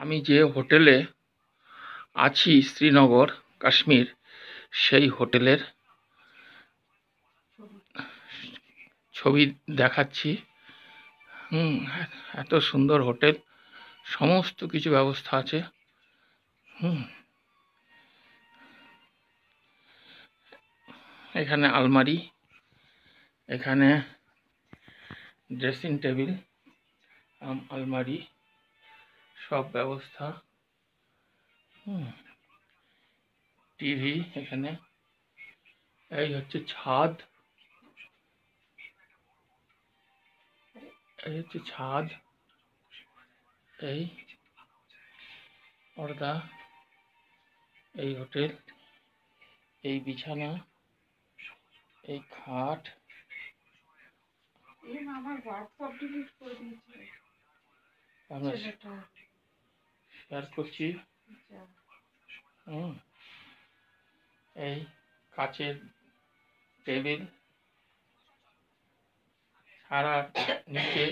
আমি যে হোটেলে আছি শ্রীনগর কাশ্মীর, সেই হোটেলের ছবি দেখাচ্ছি। এত সুন্দর হোটেল, সমস্ত কিছু ব্যবস্থা আছে। এখানে আলমারি, এখানে ড্রেসিং টেবিল, আলমারি, সব ব্যবস্থা। টিভি এখানে। এই হচ্ছে ছাদ, এই হচ্ছে ছাদ, এই পর্দা, এই হোটেল, এই বিছানা, এই খাট। আমরা শেয়ার করছি। এই কাচের টেবিল, সারা নিচে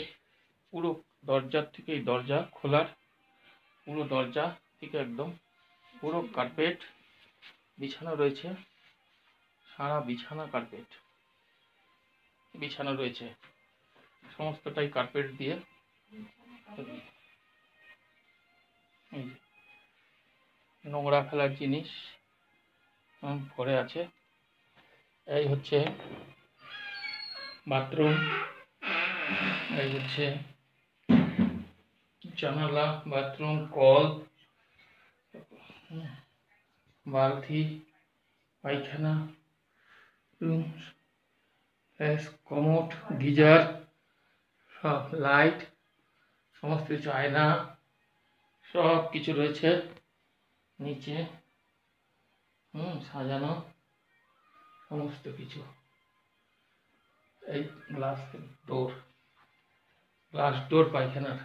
পুরো দরজার থেকে, এই দরজা খোলার, পুরো দরজা থেকে একদম পুরো কার্পেট বিছানো রয়েছে। সারা বিছানা কার্পেট বিছানো রয়েছে, সমস্তটাই কার্পেট দিয়ে। নোংরা ফেলার জিনিস ভরে আছে। এই হচ্ছে বাথরুম, এই হচ্ছে জানালা, বাথরুম, কল, বালতি, পায়খানা, রুম, কমোড, গিজার, সব লাইট, সমস্ত কিছু, আয়না, সব কিছু রয়েছে নিচে। সাজানো সমস্ত কিছু। এই গ্লাস ডোর পায়খানার।